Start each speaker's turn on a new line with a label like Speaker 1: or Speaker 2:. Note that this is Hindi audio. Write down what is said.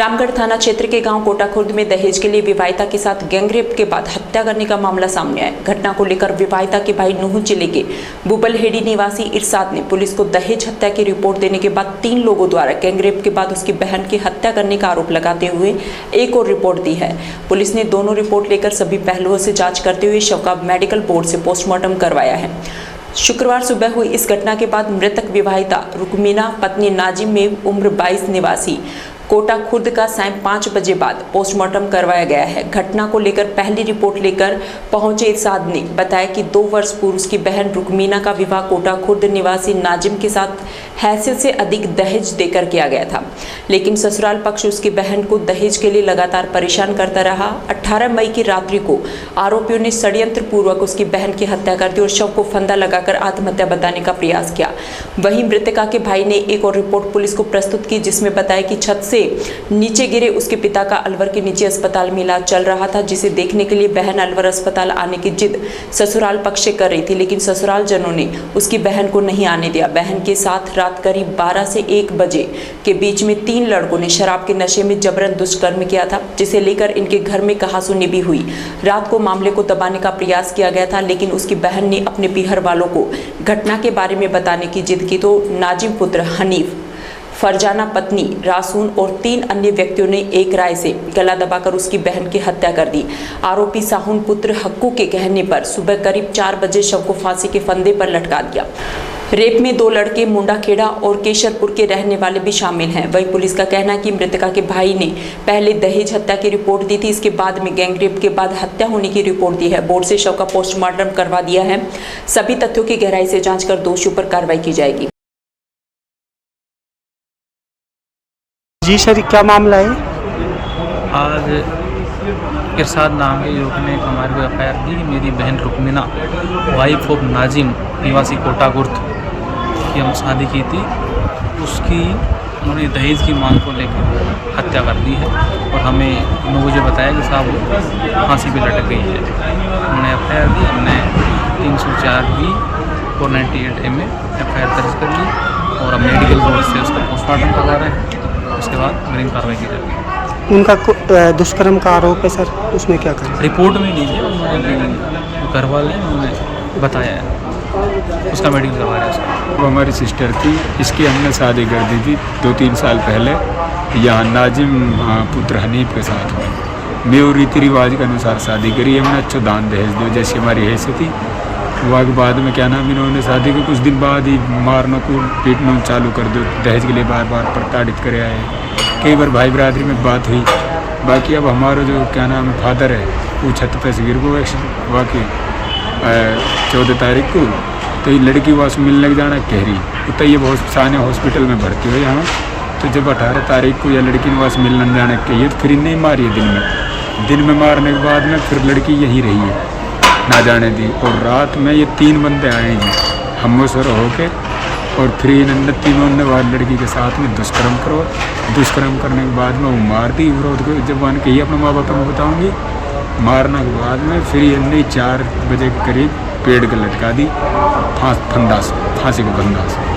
Speaker 1: रामगढ़ थाना क्षेत्र के गांव कोटा खुर्द में दहेज के लिए विवाहिता के साथ गैंगरेप के बाद हत्या करने का मामला सामने आया। घटना को लेकर विवाहिता के भाई नूह जिले के बुबलहेड़ी निवासी इरशाद ने पुलिस को दहेज हत्या की रिपोर्ट देने के बाद 3 लोगों द्वारा गैंगरेप के बाद उसकी बहन की हत्या करने का आरोप लगाते हुए एक और रिपोर्ट दी है। पुलिस ने दोनों रिपोर्ट लेकर सभी पहलुओं से जाँच करते हुए शव का मेडिकल बोर्ड से पोस्टमार्टम करवाया है। शुक्रवार सुबह हुई इस घटना के बाद मृतक विवाहिता रुकमीना पत्नी नाजिम में उम्र 22 निवासी कोटा खुर्द का सायं 5 बजे बाद पोस्टमार्टम करवाया गया है। घटना को लेकर पहली रिपोर्ट लेकर पहुंचे इरशाद ने बताया कि 2 वर्ष पूर्व उसकी बहन रुकमीना का विवाह कोटा खुर्द निवासी नाजिम के साथ हैसियत से अधिक दहेज देकर किया गया था, लेकिन ससुराल पक्ष उसकी बहन को दहेज के लिए लगातार परेशान करता रहा। 18 मई की रात्रि को आरोपियों ने षड्यंत्र पूर्वक उसकी बहन की हत्या कर दी और शव को फंदा लगाकर आत्महत्या बताने का प्रयास किया। वहीं मृतका के भाई ने एक और रिपोर्ट पुलिस को प्रस्तुत की, जिसमें बताया कि छत से नीचे गिरे उसके पिता का अलवर के निजी अस्पताल में इलाज चल रहा था, जिसे देखने के लिए बहन अलवर अस्पताल आने की जिद ससुराल पक्ष से कर रही थी, लेकिन ससुराल जनों ने उसकी बहन को नहीं आने दिया। बहन के साथ रात करीब 12 से 1 बजे के बीच में 3 लड़कों ने शराब के नशे में जबरन दुष्कर्म किया था, जिसे लेकर इनके घर में कहासुनी भी हुई। रात को मामले को दबाने का प्रयास किया गया था, लेकिन उसकी बहन ने अपने पीहर वालों को घटना के बारे में बताने की जिद की तो नाजिम पुत्र हनीफ, फरजाना पत्नी रासून और 3 अन्य व्यक्तियों ने एक राय से गला दबाकर उसकी बहन की हत्या कर दी। आरोपी साहुन पुत्र हक्कू के कहने पर सुबह करीब 4 बजे शव को फांसी के फंदे पर लटका दिया। रेप में 2 लड़के मुंडाखेड़ा और केशरपुर के रहने वाले भी शामिल हैं। वहीं पुलिस का कहना है कि मृतका के भाई ने पहले दहेज हत्या की रिपोर्ट दी थी, इसके बाद में गैंगरेप के बाद हत्या होने की रिपोर्ट दी है। बोर्ड से शव का पोस्टमार्टम करवा दिया है। सभी तथ्यों की गहराई से जाँच कर दोषियों पर कार्रवाई की जाएगी।
Speaker 2: जी सर, क्या मामला है?
Speaker 3: आज इरशाद नाम के युवक ने हमारे को एफ दी। मेरी बहन रुकमीना वाइफ ऑफ नाजिम निवासी कोटा खुर्द की हम शादी की थी, उसकी उन्होंने दहेज की मांग को लेकर हत्या कर दी है और हमें 9 बजे बताया कि साहब वो फांसी पे लटक गई है। हमने एफ दी, हमने 304B 498 में एफ दर्ज कर ली और हम मेडिकल बोर्ड से उसका पोस्टमार्टम करवा रहे हैं। उसके बाद अग्रिम कार्रवाई की जाएगी।
Speaker 2: उनका दुष्कर्म का आरोप है सर, उसमें क्या करें?
Speaker 3: रिपोर्ट में लीजिए, उन्होंने घर वाले उन्होंने बताया है, उसका मेडिकल करवा रहा है उसका।
Speaker 4: वो हमारी सिस्टर थी, इसकी हमने शादी कर दी थी 2-3 साल पहले यहाँ नाजिम पुत्र हनीफ के साथ में। मैं रीति रिवाज के अनुसार शादी करी, हमने अच्छा दान दहेज दो जैसी हमारी हैसियत थी। वहाँ के बाद में क्या नाम, इन्होंने शादी के कुछ दिन बाद ही मारना कूट पीटना चालू कर दो, दहेज के लिए बार बार प्रताड़ित करे आए। कई बार भाई बरादरी में बात हुई। बाकी अब हमारा जो क्या नाम है फादर है वो छत पे से गिर गए वाकई 14 तारीख को। तो ये लड़की वहाँ से मिलने जाना कह रही तो ये बहुत साने हॉस्पिटल में भर्ती हुई यहाँ। तो जब 18 तारीख को यह लड़की ने वहाँ से मिलने जाने कही तो फिर नहीं मारी है दिन में मारने के बाद में फिर लड़की यहीं रही है, ना जाने दी। और रात में ये 3 बंदे आए हैं हम सर होके और फिर इन तीनों ने वाली लड़की के साथ में दुष्कर्म करने के बाद में वो मार दी। विरोध को जब वन कही अपने माँ बाप को बताऊँगी, मारने के बाद में फिर इन्हें 4 बजे के करीब पेड़ के लटका दी फांसी के फंदा से।